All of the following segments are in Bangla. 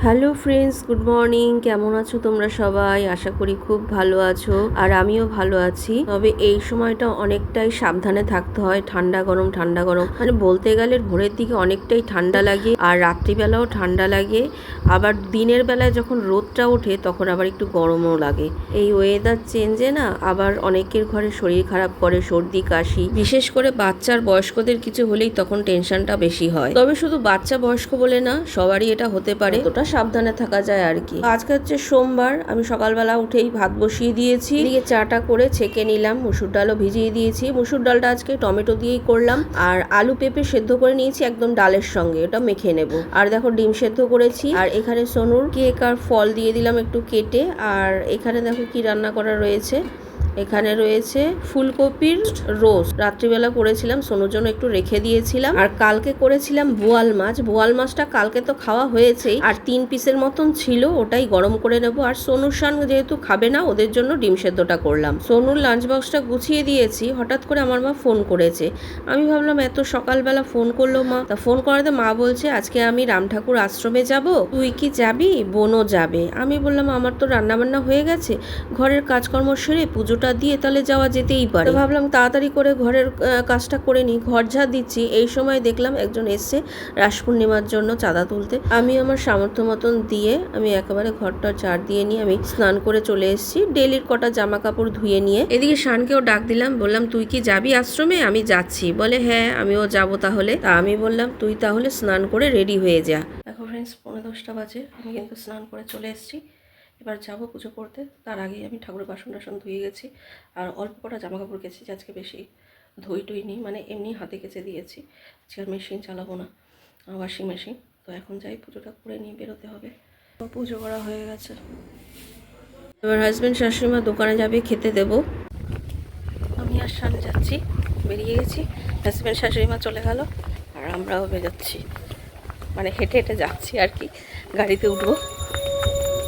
Hello friends, good morning. কেমন আছো তোমরা সবাই? আশা করি খুব ভালো আছো, আর আমিও ভালো আছি। তবে এই সময়টা অনেকটাই সাবধানে থাকতে হয়। ঠান্ডা গরম ঠান্ডা গরম, মানে বলতে গেলে ভোরের দিকে অনেকটাই ঠান্ডা লাগে, আর রাত্রিবেলাও ঠান্ডা লাগে। আবার দিনের বেলায় যখন রোদটা ওঠে তখন আবার একটু গরমও লাগে। এই ওয়েদার চেঞ্জে না আবার অনেকের ঘরে শরীর খারাপ করে, সর্দি কাশি, বিশেষ করে বাচ্চার বয়স্কদের কিছু হলেই তখন টেনশনটা বেশি হয়। তবে শুধু বাচ্চা বয়স্ক বলে না, সবারই এটা হতে পারে, তোটা সাবধানে থাকা যায় আর কি। আজকে হচ্ছে সোমবার, আমি সকালবেলা উঠেই ভাত বসিয়ে দিয়েছি, এদিকে চাটা করে ছেঁকে নিলাম, মুসুর ডালও ভিজিয়ে দিয়েছি। মুসুর ডালটা আজকে টমেটো দিয়েই করলাম, আর আলু পেঁপে সেদ্ধ করে নিয়েছি একদম ডালের সঙ্গে, ওটা মেখে নেব। আর দেখো ডিম সেদ্ধ করেছি, আর এখানে সোনুর কেক আর ফল দিয়ে দিলাম একটু কেটে। আর এখানে দেখো কি রান্না করা রয়েছে। এখানে রয়েছে ফুলকপির রোস্ট, রাত্রিবেলা করেছিলাম, সোনুর জন্য একটু রেখে দিয়েছিলাম। আর কালকে করেছিলাম বোয়াল মাছ। বোয়াল মাছটা কালকে তো খাওয়া হয়েছেই, আর 3 পিসের মতন ছিল, ওটাই গরম করে নেব। আর সোনুর শান যেহেতু খাবে না, ওদের জন্য ডিম সেদ্ধটা করলাম। সোনুর লাঞ্চ বক্সটা গুছিয়ে দিয়েছি, হঠাৎ করে আমার মা ফোন করেছে। আমি ভাবলাম এত সকালবেলা ফোন করলো মা, তা ফোন করাতে মা বলছে আজকে আমি রাম ঠাকুর আশ্রমে যাব, তুই কি যাবি? বোনও যাবে। আমি বললাম আমার তো রান্নাবান্না হয়ে গেছে, ঘরের কাজকর্ম সেরে পুজোটা দিয়ে তাহলে যাওয়া যেতেই পারে। ভাবলাম তাড়াতাড়ি করে ঘরের কাজটা করে নিই। ঘর ঝাড় দিচ্ছি, এই সময় দেখলাম একজন এসছে রাস পূর্ণিমার জন্য চাঁদা তুলতে। আমি আমার সামর্থ্য মতন দিয়ে আমি একেবারে ঘরটা ঝাড় দিয়ে নিয়ে আমি স্নান করে চলে এসেছি, ডেলির কটা জামা কাপড় ধুয়ে নিয়ে। এদিকে শানকেও ডাক দিলাম, বললাম তুই কি যাবি আশ্রমে? আমি যাচ্ছি। বলে হ্যাঁ আমিও যাব তাহলে। তা আমি বললাম তুই তাহলে স্নান করে রেডি হয়ে যা। দেখো ফ্রেন্ডস, 9:30 বাজে, আমি কিন্তু স্নান করে চলে এসেছি। এবার যাবো পুজো করতে। তার আগেই আমি ঠাকুরের বাসন টাসন ধুয়ে গেছি, আর অল্প কটা জামা কাপড় কেচেছি। আজকে বেশি ধুই টুই নিই, মানে এমনি হাতে কেচে দিয়েছি। আজকে আর মেশিন চালাবো না, ওয়াশিং মেশিন। তো এখন যাই, পুজোটা করে নিয়ে বেরোতে হবে। পুজো করা হয়ে গেছে। এবার হাজব্যান্ড শাশুড়িমা দোকানে যাবে, খেতে দেবো। আমি আর শান যাচ্ছি, বেরিয়ে গেছি। হাজব্যান্ড শাশুড়িমা চলে গেল, আর আমরাও বেরোচ্ছি, মানে হেঁটে হেঁটে যাচ্ছি আর কি। গাড়িতে উঠবো,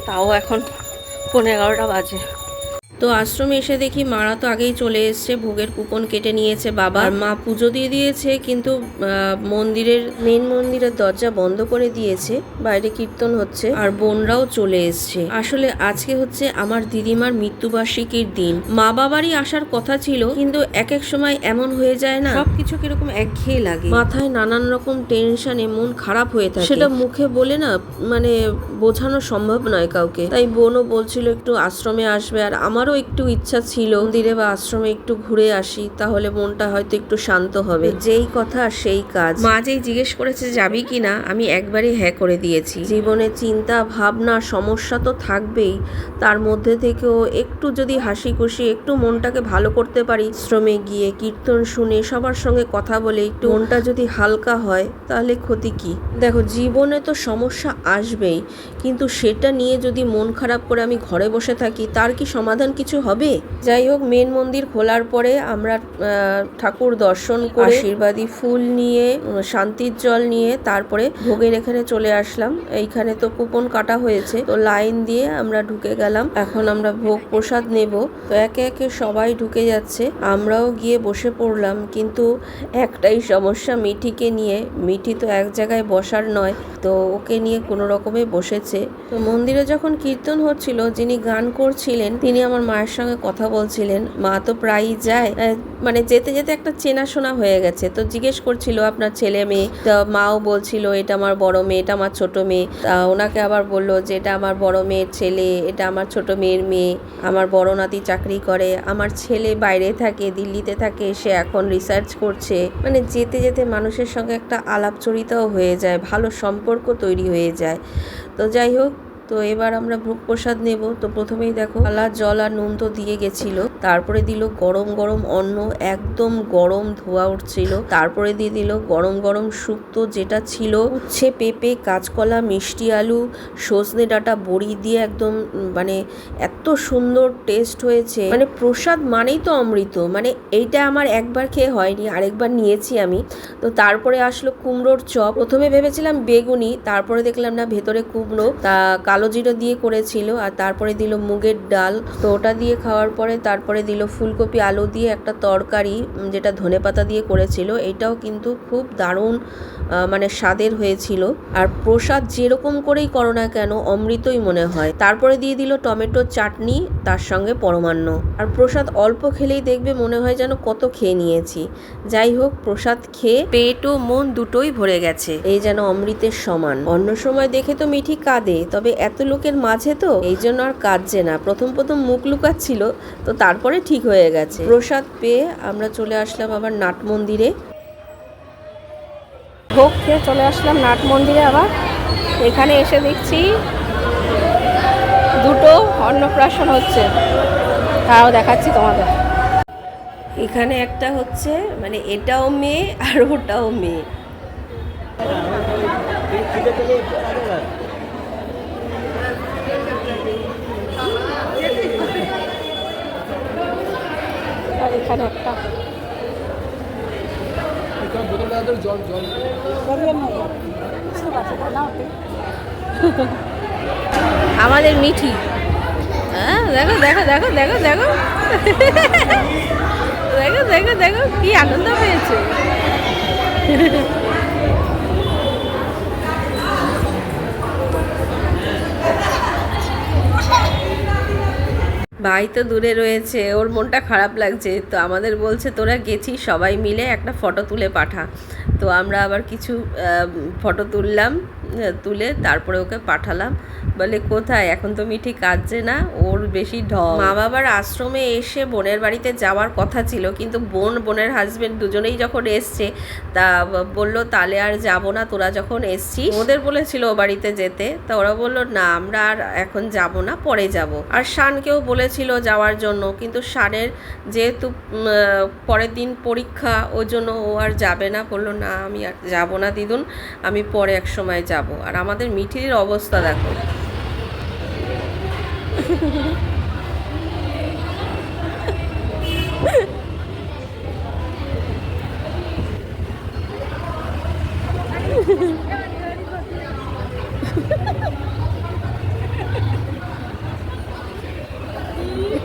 তাও এখন 11:15 বাজে। তো আশ্রমে এসে দেখি মারা তো আগেই চলে এসছে, ভোগের কুপন কেটে নিয়েছে বাবা। আর মা পুজো দিয়ে দিয়েছে, কিন্তু মেন মন্দিরের দরজা বন্ধ করে দিয়েছে, বাইরে কীর্তন হচ্ছে, আর বোনরাও চলে এসছে। আসলে আজকে হচ্ছে আমার দিদিমার মৃত্যুবার্ষিকীর দিন। মা বাবারই আসার কথা ছিল, কিন্তু এক এক সময় এমন হয়ে যায় না, সবকিছু কিরকম একঘেয়ে লাগে, মাথায় নানান রকম টেনশনে মন খারাপ হয়ে থাকে, সেটা মুখে বলে না মানে বোঝানো সম্ভব নয় কাউকে। তাই বোনও বলছিল একটু আশ্রমে আসবে, আর আমারও একটু ইচ্ছা ছিল মন্দিরে বা আশ্রমে একটু ঘুরে আসি, তাহলে মনটা হয়তো একটু শান্ত হবে। যেই কথা সেই কাজ। মা যেই জিজ্ঞেস করেছে যাবি কিনা, আমি একবারে হ্যাঁ করে দিয়েছি। জীবনে চিন্তা ভাবনা সমস্যা তো থাকবেই, তার মধ্যে থেকেও একটু যদি হাসি খুশি একটু মনটাকে ভালো করতে পারি, আশ্রমে গিয়ে কীর্তন শুনে সবার সঙ্গে কথা বলে একটু মনটা যদি হালকা হয়, তাহলে ক্ষতি কি? দেখো জীবনে তো সমস্যা আসবেই, কিন্তু সেটা নিয়ে যদি মন খারাপ করে আমি ঘরে বসে থাকি, তার কি সমাধান কিছু হবে? যাই হোক, মেন মন্দির খোলার পরে আমরা ঠাকুর দর্শন করে আশীর্বাদী ফুল নিয়ে শান্তির জল নিয়ে তারপরে ভোগের এখানে চলে আসলাম। এইখানে তো কুপন কাটা হয়েছে, তো লাইন দিয়ে আমরা ঢুকে গেলাম। এখন আমরা ভোগ প্রসাদ নেব। তো একে একে সবাই ঢুকে যাচ্ছে, আমরাও গিয়ে বসে পড়লাম। কিন্তু একটাই সমস্যা মিঠিকে নিয়ে, মিঠি তো এক জায়গায় বসার নয়, তো ওকে নিয়ে কোনো রকমে বসেছে। তো মন্দিরে যখন কীর্তন হচ্ছিল, যিনি গান করছিলেন তিনি আমার মায়ের সঙ্গে কথা বলছিলেন। মা তো প্রায়ই যায়, মানে যেতে যেতে একটা চেনাশোনা হয়ে গেছে। তো জিজ্ঞেস করছিল আপনার ছেলে মেয়ে, তো মাও বলছিল এটা আমার বড় মেয়ে, এটা আমার ছোট মেয়ে। তা ওনাকে আবার বললো যে এটা আমার বড় মেয়ের ছেলে, এটা আমার ছোট মেয়ের মেয়ে। আমার বড় নাতি চাকরি করে, আমার ছেলে বাইরে থাকে, দিল্লিতে থাকে, সে এখন রিসার্চ করছে। মানে যেতে যেতে মানুষের সঙ্গে একটা আলাপচরিতাও হয়ে যায়, ভালো সম্পর্ক তৈরি হয়ে যায়। তো যাই হোক, তো এবার আমরা ভোগ প্রসাদ নেব। তো প্রথমেই দেখো থালা জল আর নুন তো দিয়ে গেছিল, তারপরে দিল গরম গরম অন্ন, একদম গরম ধোয়া উঠছিল। তারপরে দিয়ে দিল গরম গরম শুক্তো, যেটা ছিল উচ্ছে পেঁপে কাঁচকলা মিষ্টি আলু সজনে ডাঁটা বড়ি দিয়ে, একদম মানে এত সুন্দর টেস্ট হয়েছে। মানে প্রসাদ মানেই তো অমৃত, মানে এইটা আমার একবার খেয়ে হয়নি, আরেকবার নিয়েছি আমি। তো তারপরে আসলো কুমড়োর চপ। প্রথমে ভেবেছিলাম বেগুনি, তারপরে দেখলাম না ভেতরে কুমড়ো, তা কালো কালো জিরে দিয়ে করেছিল, আর তারপরে দিল মুগের ডাল। তো ওটা দিয়ে খাওয়ার পরে তারপরে দিল ফুলকপি আলু দিয়ে একটা তরকারি, যেটা ধনেপাতা দিয়ে করেছিল। এটাও কিন্তু খুব দারুণ মানে স্বাদের হয়েছিল। আর প্রসাদ যেরকম করেই করো না কেন অমৃতই মনে হয়। তারপরে দিয়ে দিল টমেটোর চাটনি, তার সঙ্গে পরমান্ন। আর প্রসাদ অল্প খেলেই দেখবে মনে হয় যেন কত খেয়ে নিয়েছি। যাই হোক, প্রসাদ খেয়ে পেট ও মন দুটোই ভরে গেছে, এই যেন অমৃতের সমান। অন্য সময় দেখে তো মিঠি কাঁদে, তবে এত লোকের মাঝে তো এই জন্য আর কাঁদছে না। প্রথম প্রথম মুখ লুকাচ্ছিল, তো তারপরে ঠিক হয়ে গেছে। প্রসাদ পেয়ে আমরা চলে আসলাম আবার নাট মন্দিরে। ভোগ খেয়ে চলে আসলাম নাট মন্দিরে। আবার এখানে এসে দেখছি দুটো অন্নপ্রাশন হচ্ছে, তাও দেখাচ্ছি তোমাদের। এখানে একটা হচ্ছে, মানে এটাও মেয়ে আর ওটাও মেয়ে। আর এখানে একটা আমাদের মিঠি। হ্যাঁ, দেখো দেখো দেখো দেখো দেখো দেখো দেখো দেখো কি আনন্দ পেয়েছে। ভাই তো দূরে রয়েছে, ওর মনটা খারাপ লাগছে। তো আমাদের বলছে তোরা গেছিস সবাই মিলে একটা ফটো তুলে পাঠা। তো আমরা আবার কিছু ফটো তুললাম, তুলে তারপরে ওকে পাঠালাম। বলে কোথায়, এখন তো মিঠি কাঁদছে না, ওর বেশি ঢং। মা বাবার আশ্রমে এসে বোনের বাড়িতে যাওয়ার কথা ছিল, কিন্তু বোনের হাজবেন্ড দুজনেই যখন এসছে, তা বললো তাহলে আর যাব না, তোরা যখন এসছিস। ওদের বলেছিল ও বাড়িতে যেতে, তা ওরা বললো না আমরা আর এখন যাব না, পরে যাব। আর শানকেও বলেছিল যাওয়ার জন্য, কিন্তু শানের যেহেতু পরের দিন পরীক্ষা, ওই জন্য ও আর যাবে না। বললো না আমি আর যাবো না দিদুন, আমি পরে এক সময় যাব। আর আমাদের মিঠির অবস্থা দেখো।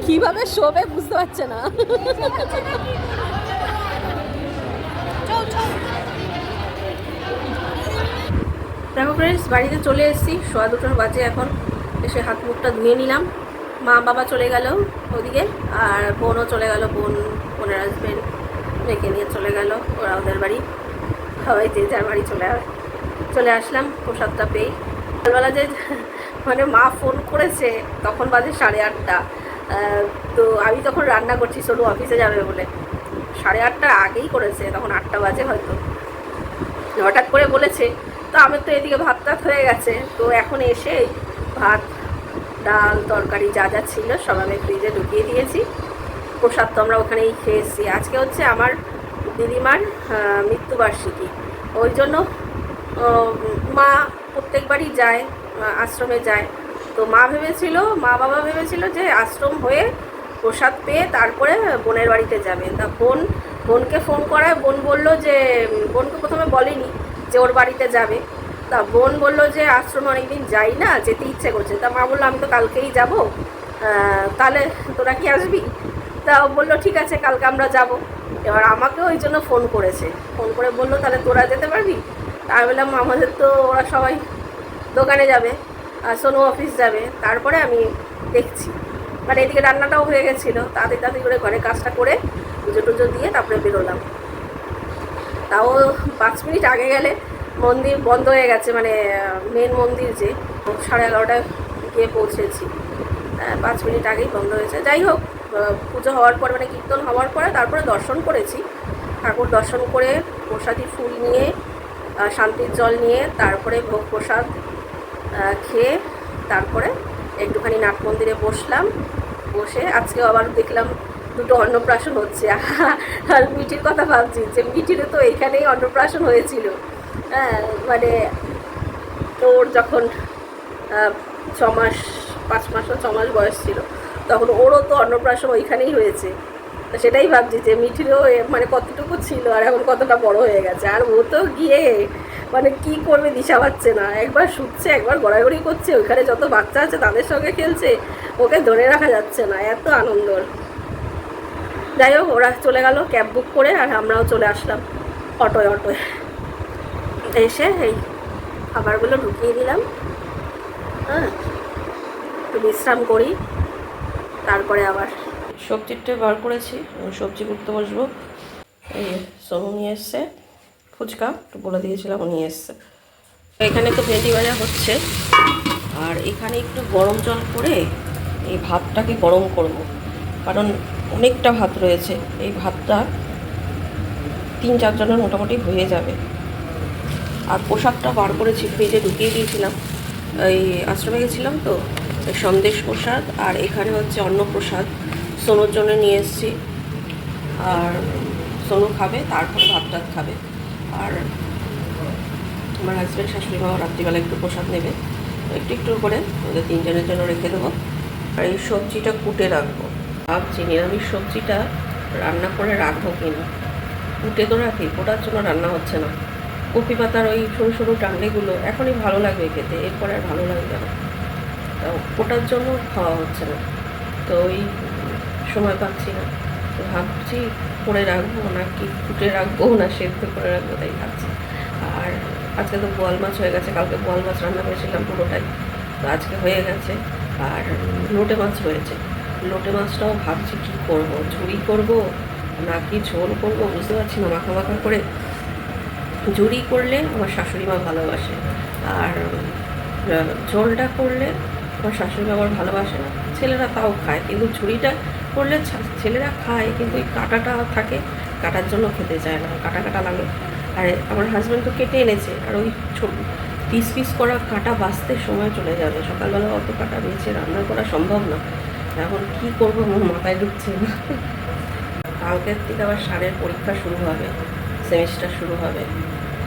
কিভাবে শোবে বুঝতে পারছে না। দেখো ফ্রেন্ডস, বাড়িতে চলে এসেছি, 2:15 বাজে এখন। এসে হাত মুখটা ধুয়ে নিলাম। মা বাবা চলে গেল ওদিকে, আর বোনও চলে গেল। বোনের হাজবেন্ড রেখে নিয়ে চলে গেল ওরা ওদের বাড়ি। সবাই যে যার বাড়ি চলে আসলাম প্রসাদটা পেয়ে। সকালবেলা যে মানে মা ফোন করেছে, তখন বাজে 8:30। তো আমি তখন রান্না করছি, সোনু অফিসে যাবে বলে। 8:30 আগেই করেছে, তখন 8টা বাজে হয়তো। হঠাৎ করে বলেছে, তো আমার তো এদিকে ভাত টাত হয়ে গেছে। তো এখন এসে ভাত ডাল তরকারি যা যা ছিল সব আমি ফ্রিজে ঢুকিয়ে দিয়েছি। প্রসাদ তো আমরা ওখানেই খেয়ে এসেছি। আজকে হচ্ছে আমার দিদিমার মৃত্যুবার্ষিকী, ওই জন্য মা প্রত্যেকবারই যায়, আশ্রমে যায়। তো মা বাবা ভেবেছিল যে আশ্রম হয়ে প্রসাদ পেয়ে তারপরে বোনের বাড়িতে যাবে। তা বোনকে ফোন করায় বোন বলল যে, বোনকে প্রথমে বলেনি যে ওর বাড়িতে যাবে। তা বোন বলল যে আশ্রমে অনেকদিন যাই না, যেতে ইচ্ছে করছে। তা মা বললো আমি তো কালকেই যাব, তাহলে তোরা কি আসবি? তা বললো ঠিক আছে, কালকে আমরা যাব। এবার আমাকে ওই জন্য ফোন করে বললো তাহলে তোরা যেতে পারবি? তা আমি বললাম আমাদের তো ওরা সবাই দোকানে যাবে, আর সোনু অফিস যাবে, তারপরে আমি দেখছি। মানে এদিকে রান্নাটাও হয়ে গেছিলো, তাড়াতাড়ি করে ঘরে কাজটা করে পুজো টুজো দিয়ে তারপরে বেরোলাম। তাও 5 মিনিট আগে গেলে মন্দির বন্ধ হয়ে গেছে, মানে মেন মন্দির যে 11:30টায় গিয়ে পৌঁছেছি। 5 মিনিট আগেই বন্ধ হয়েছে। যাই হোক, পুজো হওয়ার পরে মানে কীর্তন হওয়ার পরে তারপরে দর্শন করেছি। ঠাকুর দর্শন করে প্রসাদী ফুল নিয়ে, শান্তির জল নিয়ে, তারপরে ভোগ প্রসাদ খেয়ে তারপরে একটুখানি নাট মন্দিরে বসলাম। বসে আজকে আবার দেখলাম দুটো অন্নপ্রাশন হচ্ছে। আর মিঠির কথা ভাবছি যে মিঠিরও তো এইখানেই অন্নপ্রাশন হয়েছিল। হ্যাঁ, মানে তোর যখন 5 মাস 6 মাস বয়স ছিল, তখন ওরও তো অন্নপ্রাশন ওইখানেই হয়েছে। তো সেটাই ভাবছি যে মিঠিরও মানে কতটুকু ছিল আর এখন কতটা বড় হয়ে গেছে। আর ও তো গিয়ে মানে কি করবে দিশা পাচ্ছে না, একবার শুচ্ছে একবার গড়াগড়ি করছে, ওইখানে যত বাচ্চা আছে তাদের সঙ্গে খেলছে, ওকে ধরে রাখা যাচ্ছে না, এত আনন্দ। যাই হোক ওরা চলে গেল ক্যাব বুক করে, আর আমরাও চলে আসলাম অটোয় এসে এই খাবারগুলো ঢুকিয়ে দিলাম। হ্যাঁ, একটু বিশ্রাম করি, তারপরে আবার সবজিটা বার করেছি, সবজি করতে বসবো। এই সোনু নিয়ে এসছে ফুচকা, একটু বলে দিয়েছিলাম, ও নিয়ে এসছে। এখানে তো ভেন্ডি ভাজা হচ্ছে, আর এখানে একটু গরম জল করে এই ভাতটাকে গরম করব, কারণ অনেকটা ভাত রয়েছে, এই ভাতটা 3-4 জনের মোটামুটি হয়ে যাবে। আর প্রসাদটা বার করেছি, ফ্রিজে ঢুকিয়ে দিয়েছিলাম, এই আশ্রমে গেছিলাম তো, এই সন্দেশ প্রসাদ, আর এখানে হচ্ছে অন্নপ্রসাদ সোনুর জন্য নিয়ে এসেছি। আর সোনু খাবে, তারপরে ভাত টাত খাবে। আর আমার হাজব্যান্ড শাশুড়ি মাও রাত্রিবেলা একটু প্রসাদ নেবে, একটু একটু করে ওদের 3 জনের জন্য রেখে দেবো। আর এই সবজিটা কুটে রাখবো, ভাবছি নিরামিষ সবজিটা রান্না করে রাখবো কিনা। কুটে তো রাখি, কোটার জন্য রান্না হচ্ছে না। কপি পাতার ওই সরু সরু ডান্ডিগুলো এখনই ভালো লাগবে খেতে, এরপরে আর ভালো লাগবে না, তো কোটার জন্য খাওয়া হচ্ছে না, তো ওই সময় পাচ্ছি না। তো ভাবছি করে রাখবো নাকি কুটে রাখবো না সেদ্ধ করে রাখবো, তাই ভাবছি। আর আজকে তো বোয়াল মাছ হয়ে গেছে, কালকে বোয়াল মাছ রান্না করেছিলাম পুরোটাই, তো আজকে হয়ে গেছে। আর লোটে মাছ হয়েছে, লোটে মাছটাও ভাবছি কী করবো, ঝুড়ি করব নাকি ঝোল করব, বুঝতে পারছি না। মাখা মাখা করে ঝুড়ি করলে আমার শাশুড়ি মা ভালোবাসে, আর ঝোলটা করলে আমার শাশুড়ি মা আবার ভালোবাসে না। ছেলেরা তাও খায়, কিন্তু ঝুড়িটা করলে ছেলেরা খায়, কিন্তু ওই কাঁটাটা থাকে, কাটার জন্য খেতে চায় না, কাটা কাটা লাগে। আর আমার হাজব্যান্ড তো কেটে এনেছে, আর ওই পিস পিস করা কাটা বাঁচতে সময় চলে যাবে, সকালবেলা অত কাটা বেছে রান্না করা সম্ভব না। এখন কি করবো আমার মাথায় ঢুকছে না। কালকের থেকে আবার সারের পরীক্ষা শুরু হবে, সেমিস্টার শুরু হবে,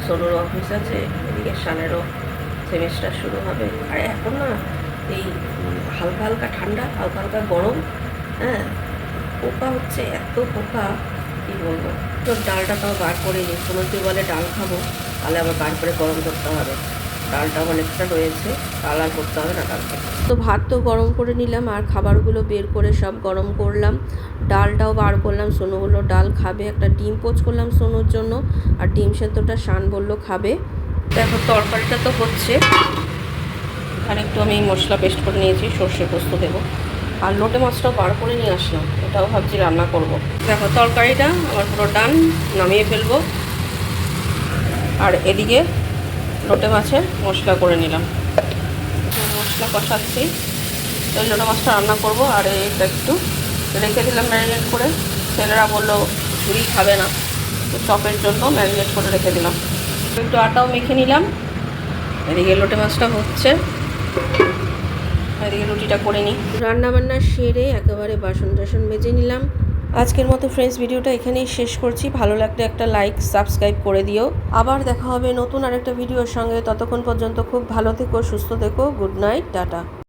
সোনুর অফিস আছে, এদিকে সানেরও সেমিস্টার শুরু হবে। আর এখন না এই হালকা হালকা ঠান্ডা, হালকা হালকা গরম, হ্যাঁ, পোকা হচ্ছে, এত পোকা কী বলবো। তো ডালটা তাও বার করে নিই, সমুদ্র বলে ডাল খাবো, তাহলে আবার বার করে গরম করতে হবে। ডালটা অনেকটা রয়েছে, ডাল আর করতে হবে না ডালটা। তো ভাত তো গরম করে নিলাম, আর খাবারগুলো বের করে সব গরম করলাম, ডালটাও বার করলাম, সোনু বললো ডাল খাবে। একটা ডিম পোচ করলাম সোনুর জন্য, আর ডিম সেদ্ধটা শান বললো খাবে। দেখো তরকারিটা তো হচ্ছে, এখানে একটু আমি মশলা পেস্ট করে নিয়েছি, সর্ষে পোস্ত দেবো। আর লোটে মাছটাও বার করে নিয়ে আসলাম, এটাও ভাবছি রান্না করব। দেখো তরকারিটা আমার পুরো ডান, নামিয়ে ফেলবো। আর এদিকে লোটে মাছের মশলা করে নিলাম, মশলা কষাচ্ছি, তো লোটে মাছটা রান্না করব। আর এটা একটু রেখে দিলাম ম্যারিনেট করে, ছেলেরা বললো ঝুড়ি খাবে না, তো চপের জন্য ম্যারিনেট করে রেখে দিলাম। একটু আটাও মেখে নিলাম। এদিকে লোটে মাছটা হচ্ছে, এদিকে রুটিটা করে নিই। রান্নাবান্না সেরে একেবারে বাসন টাসন মেজে নিলাম। আজকের মতো ফ্রেন্ডস ভিডিওটা এখানেই শেষ করছি। ভালো লাগলে একটা লাইক সাবস্ক্রাইব করে দিও। আবার দেখা হবে নতুন আরেকটা ভিডিওর সঙ্গে, ততক্ষণ পর্যন্ত খুব ভালো থেকো, সুস্থ থেকো। Good night, tata.